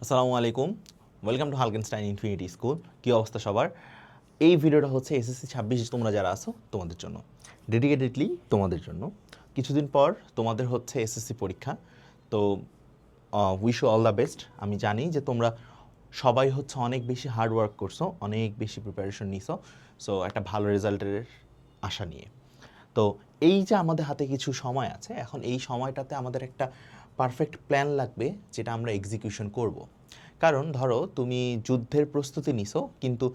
আসসালামু আলাইকুম, welcome to হালকেনস্টাইন infinity school. কী অবস্থা সবার? এই ভিডিওটা হচ্ছে এসএসসি 26 তোমরা যারা আছো তোমাদের জন্য, ডেডিকেটেডলি তোমাদের জন্য। কিছুদিন পর তোমাদের হচ্ছে এসএসসি পরীক্ষা, তো wish you all the best. আমি জানি যে তোমরা সবাই হচ্ছে অনেক বেশি হার্ড ওয়ার্ক করছো, অনেক বেশি প্রিপারেশন নিছো, সো একটা ভালো রেজাল্টের আশা নিয়ে। তো এই যে আমাদের হাতে কিছু সময় আছে, এখন এই সময়টাতে আমাদের একটা পারফেক্ট প্ল্যান লাগবে যেটা আমরা এক্সিকিউশন করব। কারণ ধরো তুমি যুদ্ধের প্রস্তুতি নিছো, কিন্তু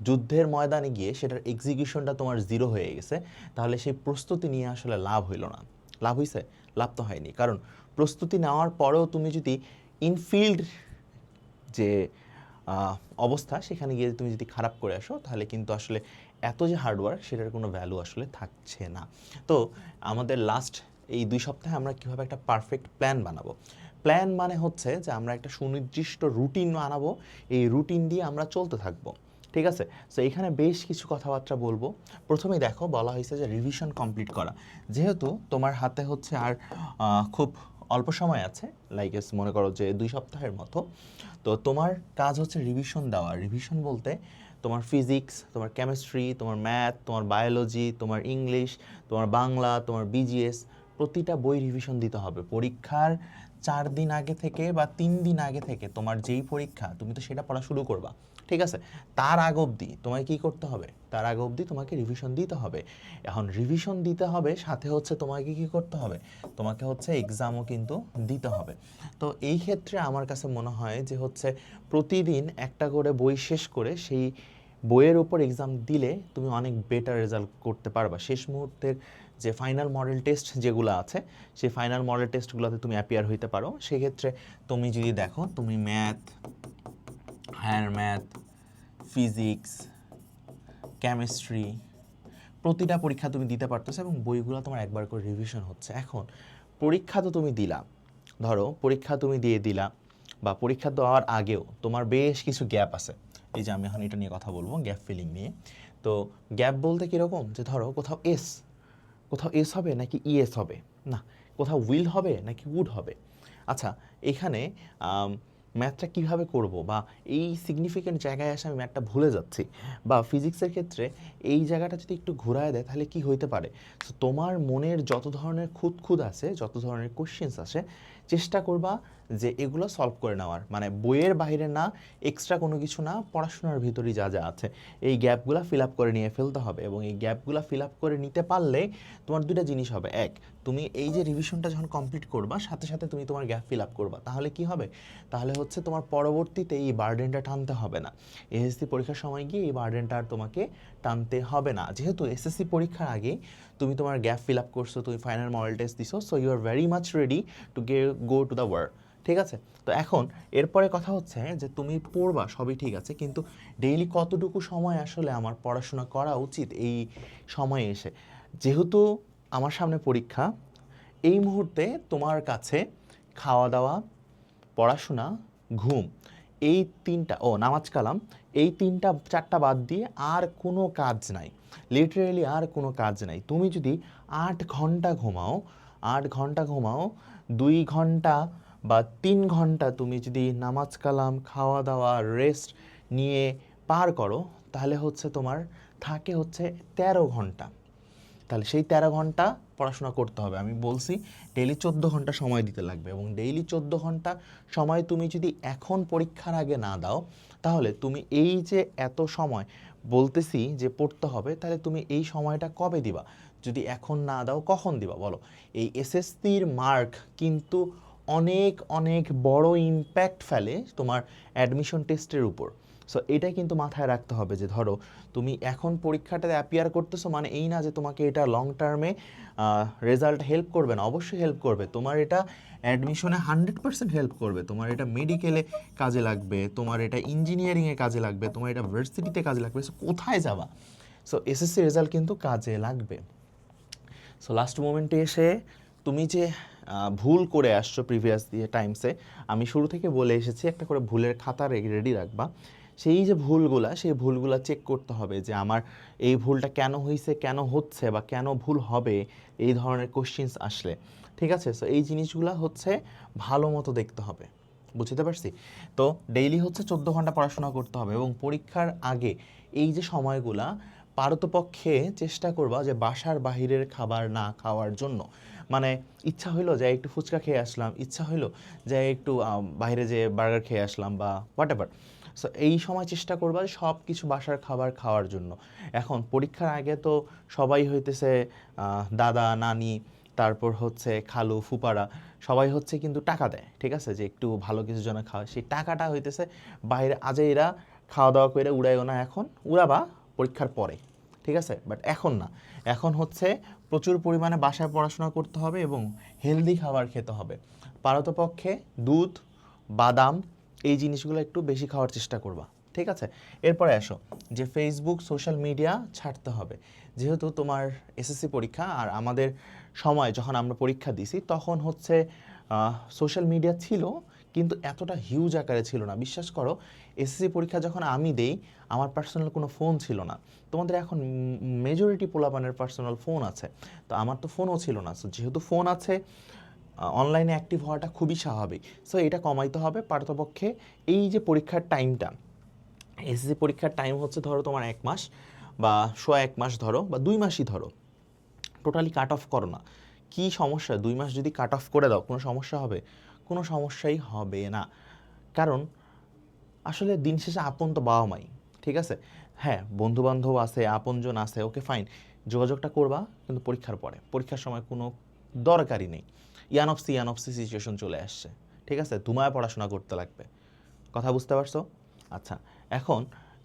যুদ্ধের ময়দানে গিয়ে সেটার এক্সিকিউশনটা তোমার জিরো হয়ে গেছে, তাহলে সেই প্রস্তুতি নিয়ে আসলে লাভ হইল না। লাভ হইছে? লাভ তো হয়নি। কারণ প্রস্তুতি নেওয়ার পরেও তুমি যদি ইনফিল্ড যে অবস্থা সেখানে গিয়ে তুমি যদি খারাপ করে আসো, তাহলে কিন্তু আসলে এত যে হার্ডওয়ার্ক সেটার কোনো ভ্যালু আসলে থাকছে না। তো আমাদের লাস্ট এই 2 সপ্তাহে আমরা কীভাবে একটা পারফেক্ট প্ল্যান বানাবো। প্ল্যান মানে হচ্ছে যে আমরা একটা সুনির্দিষ্ট রুটিন বানাবো, এই রুটিন দিয়ে আমরা চলতে থাকবো। ঠিক আছে? সো এখানে বেশ কিছু কথাবার্তা বলবো। প্রথমেই দেখো, বলা হয়েছে যে রিভিশন কমপ্লিট করা। যেহেতু তোমার হাতে হচ্ছে আর খুব অল্প সময় আছে, লাইক মনে করো যে 2 সপ্তাহের মতো, তো তোমার কাজ হচ্ছে রিভিশন দেওয়া। রিভিশন বলতে তোমার ফিজিক্স, তোমার কেমিস্ট্রি, তোমার ম্যাথ, তোমার বায়োলজি, তোমার ইংলিশ, তোমার বাংলা, তোমার বিজিএস, প্রতিটা বই রিভিশন দিতে হবে। পরীক্ষার 4 দিন আগে থেকে বা 3 দিন আগে থেকে, তোমার যেই পরীক্ষা তুমি তো সেটা পড়া শুরু করবা, ঠিক আছে? তার আগ অবধি তোমায় কী করতে হবে? তার আগ অবধি তোমাকে রিভিশন দিতে হবে। এখন রিভিশন দিতে হবে, সাথে হচ্ছে তোমাকে কী করতে হবে? তোমাকে হচ্ছে এক্সামও কিন্তু দিতে হবে। তো এই ক্ষেত্রে আমার কাছে মনে হয় যে হচ্ছে প্রতিদিন একটা করে বই শেষ করে সেই বইয়ের উপর এক্সাম দিলে তুমি অনেক বেটার রেজাল্ট করতে পারবা। শেষ মুহূর্তের যে ফাইনাল মডেল টেস্ট যেগুলো আছে, সেই ফাইনাল মডেল টেস্টগুলোতে তুমি অ্যাপিয়ার হইতে পারো। সেক্ষেত্রে তুমি যদি দেখো, তুমি math, higher math, physics, chemistry, প্রতিটা পরীক্ষা তুমি দিতে পারতেছো এবং বইগুলো তোমার একবার করে রিভিশন হচ্ছে। এখন পরীক্ষা তো তুমি দিলা, ধরো পরীক্ষা তুমি দিয়ে দিলা, বা পরীক্ষা দেওয়ার আগেও তোমার বেশ কিছু গ্যাপ আছে। এই যে আমি এখন এটা নিয়ে কথা বলবো, গ্যাপ ফিলিং নিয়ে। তো গ্যাপ বলতে কীরকম, যে ধরো কোথাও এস হবে নাকি ইএস হবে, না কোথাও উইল হবে নাকি উড হবে। আচ্ছা, এখানে ম্যাথটা কীভাবে করব, বা এই সিগনিফিক্যান্ট জায়গায় এসে আমি ম্যাথটা ভুলে যাচ্ছি, বা ফিজিক্সের ক্ষেত্রে এই জায়গাটা যদি একটু ঘুরায় দেয় তাহলে কি হইতে পারে। সো তোমার মনের যত ধরনের খুঁত আছে, যত ধরনের কোশ্চেন্স আসে, চেষ্টা করবা যে এগুলো সলভ করে নেওয়ার, মানে বইয়ের বাইরে না, এক্সট্রা কোনো কিছু না, পড়াশোনার ভিতরেই যা যা আছে এই গ্যাপগুলো ফিল আপ করে নিয়ে ফেলতে হবে। এবং এই গ্যাপগুলো ফিল আপ করে নিতে পারলে তোমার দুইটা জিনিস হবে। এক, তুমি এই যে রিভিশনটা যখন কমপ্লিট করবা, সাথে সাথে তুমি তোমার গ্যাপ ফিল আপ করবা, তাহলে কি হবে? তাহলে হচ্ছে তোমার পরবর্তীতে এই বার্ডেনটা টানতে হবে না। এসএসসি পরীক্ষার সময় গিয়ে এই বার্ডেনটা আর তোমাকে টানতে হবে না, যেহেতু এসএসসি পরীক্ষার আগে তুমি তোমার গ্যাপ ফিল আপ করছো, তুমি ফাইনাল মডেল টেস্ট দিছো, so you are very much ready to go to the world. ঠিক আছে? তো এখন এরপরে কথা হচ্ছে যে তুমি পড়বা, সবই ঠিক আছে, কিন্তু ডেইলি কতটুকু সময় আসলে আমার পড়াশোনা করা উচিত এই সময়ে এসে। যেহেতু আমার সামনে পরীক্ষা, এই মুহূর্তে তোমার কাছে খাওয়া দাওয়া, পড়াশোনা, ঘুম, এই তিনটা, নামাজ কালাম, এই তিনটা চারটা বাদ দিয়ে আর কোনো কাজ নাই। লিটারেলি আর কোনো কাজ নাই। তুমি যদি 8 ঘন্টা ঘুমাও, 8 ঘন্টা ঘুমাও, 2 ঘন্টা বা 3 ঘন্টা তুমি যদি নামাজ কালাম, খাওয়া দাওয়া, রেস্ট নিয়ে পার করো, তাহলে হচ্ছে তোমার থাকে হচ্ছে 13 ঘন্টা। তাহলে সেই 13 ঘন্টা পড়াশোনা করতে হবে। আমি বলছি ডেইলি 14 ঘন্টা সময় দিতে লাগবে, এবং ডেইলি 14 ঘন্টা সময় তুমি যদি এখন পরীক্ষার আগে না দাও, তাহলে তুমি এই যে এত সময় বলতেছি যে পড়তে হবে, তাহলে তুমি এই সময়টা কবে দিবা? যদি এখন না দাও কখন দিবা বলো? এই এসএসসির মার্ক কিন্তু অনেক অনেক বড় ইম্প্যাক্ট ফেলে তোমার অ্যাডমিশন টেস্টের উপর। সো এটা কিন্তু মাথায় রাখতে হবে যে ধরো তুমি এখন পরীক্ষাটাতে অ্যাপিয়ার করতেছো, মানে এই না যে তোমাকে এটা লং টার্মে রেজাল্ট হেল্প করবে না, অবশ্যই হেল্প করবে। তোমার এটা অ্যাডমিশনে 100% হেল্প করবে, তোমার এটা মেডিকেলে কাজে লাগবে, তোমার এটা ইঞ্জিনিয়ারিংয়ে কাজে লাগবে, তোমার এটা ভার্সিটিতে কাজে লাগবে। সো কোথায় যাবা? সো এসএসসি রেজাল্ট কিন্তু কাজে লাগবে। সো লাস্ট মোমেন্টে এসে তুমি যে ভুল করে আসছো প্রিভিয়াস দিয়ে টাইমসে, আমি শুরু থেকে বলে এসেছি একটা করে ভুলের খাতা রেডি রাখবা। সেই যে সেই ভুলগুলা চেক করতে হবে যে আমার এই ভুলটা কেন হয়েছে, কেন হচ্ছে, বা কেন ভুল হবে এই ধরনের কোশ্চেন্স আসলে। ঠিক আছে? সো এই জিনিসগুলো হচ্ছে ভালো মতো দেখতে হবে। বুঝতে পারছি? তো ডেইলি হচ্ছে 14 ঘন্টা পড়াশোনা করতে হবে এবং পরীক্ষার আগে এই যে সময়গুলা পারতপক্ষে চেষ্টা করবা যে বাসার বাহিরের খাবার না খাওয়ার জন্য। মানে ইচ্ছা হইলো যে একটু ফুচকা খেয়ে আসলাম, ইচ্ছা হইলো যে একটু বাইরে যেয়ে বার্গার খেয়ে আসলাম বা হোয়াট এভার। সো এই সময় চেষ্টা করবা যে সব কিছু বাসার খাবার খাওয়ার জন্য। এখন পরীক্ষার আগে তো সবাই হইতেছে দাদা নানি, তারপর হচ্ছে খালু ফুপারা, সবাই হচ্ছে কিন্তু টাকা দেয়, ঠিক আছে, যে একটু ভালো কিছু জন্য খাওয়া, সেই টাকাটা হইতেছে বাইরে আজেইরা খাওয়া দাওয়া করে উড়াইও না, এখন উড়াবা পরীক্ষার পরে, ঠিক আছে, বাট এখন না। এখন হচ্ছে প্রচুর পরিমাণে বাসায় পড়াশোনা করতে হবে এবং হেলদি খাবার খেতে হবে। পারতপক্ষে দুধ, বাদাম, এই জিনিসগুলো একটু বেশি খাওয়ার চেষ্টা করবা, ঠিক আছে। এরপরে আসো যে ফেসবুক সোশ্যাল মিডিয়া ছাড়তে হবে। যেহেতু তোমার এসএসসি পরীক্ষা, আর আমাদের সময় যখন আমরা পরীক্ষা দিছি তখন হচ্ছে সোশ্যাল মিডিয়া ছিল কিন্তু এতটা হিউজ আকারে ছিল না। বিশ্বাস করো, এসএসসি পরীক্ষা যখন আমি দেই আমার পার্সোনাল কোনো ফোন ছিল না। তোমাদের এখন মেজরিটি পোলাপানের পার্সোনাল ফোন আছে, তো আমার তো ফোনও ছিল না। সো যেহেতু ফোন আছে, অনলাইনে অ্যাক্টিভ হওয়াটা খুবই স্বাভাবিক। সো এটা কমাইতে হবে পারতপক্ষে। এই যে পরীক্ষার টাইমটা, এসএসসি পরীক্ষার টাইম হচ্ছে ধরো তোমার 1 মাস বা সোয়া 1 মাস ধরো বা 2 মাসই ধরো, টোটালি কাট অফ করো না। কী সমস্যা, 2 মাস যদি কাট অফ করে দাও কোনো সমস্যা হবে? কোনো সমস্যাই হবে না। কারণ আসলে দিন শেষে আপন তো বাবা মাই, ঠিক আছে। হ্যাঁ, বন্ধুবান্ধব আছে, আপনজন আছে, ওকে ফাইন, যোগাযোগটা করবা, কিন্তু পরীক্ষার পরে, পরীক্ষার সময় কোনো দরকারই নেই। ইয়ানফসি সিচুয়েশন চলে আসছে, ঠিক আছে, তোমায় পড়াশোনা করতে লাগবে। কথা বুঝতে পারছো? আচ্ছা, এখন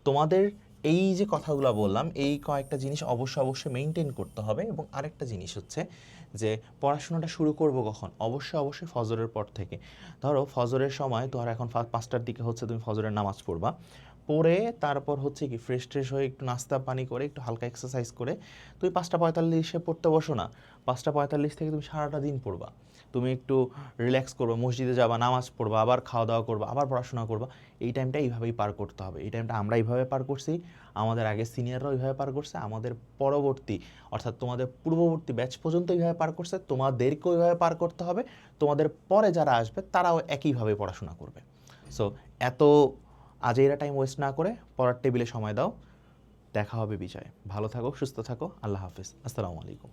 তোমাদের এই যে কথাগুলো বললাম, এই কয়েকটা জিনিস অবশ্যই মেনটেন করতে হবে। এবং আরেকটা জিনিস হচ্ছে যে পড়াশোনাটা শুরু করব কখন? অবশ্যই ফজরের পর থেকে। ধরো ফজরের সময় তোমার এখন 5টার দিকে হচ্ছে তুমি ফজরের নামাজ পড়বা, পড়ে তারপর হচ্ছে কি ফ্রেশ হয়ে একটু নাস্তা পানি করে একটু হালকা এক্সারসাইজ করে তুমি 5টা 45-এ পড়তে বসো না। 5টা 45 থেকে তুমি সারাটা দিন পড়বা। তুমি একটু রিল্যাক্স করবা, মসজিদে যাবা, নামাজ পড়বা, আবার খাওয়া দাওয়া করবা, আবার পড়াশোনা করবা। এই টাইমটা এইভাবেই পার করতে হবে। এই টাইমটা আমরা এইভাবে পার করছি, আমাদের আগে সিনিয়ররাও এইভাবে পার করছে, আমাদের পরবর্তী অর্থাৎ তোমাদের পূর্ববর্তী ব্যাচ পর্যন্ত এইভাবে পার করছে, তোমাদেরকেও এইভাবে পার করতে হবে। তোমাদের পরে যারা আসবে তারাও একইভাবে পড়াশোনা করবে। সো এত আজেইরা টাইম ওয়েস্ট না করে পড়ার টেবিলে সময় দাও। দেখা হবে বিজয়। ভালো থাকো, সুস্থ থাকো, আল্লাহ হাফিজ, আসসালামু আলাইকুম।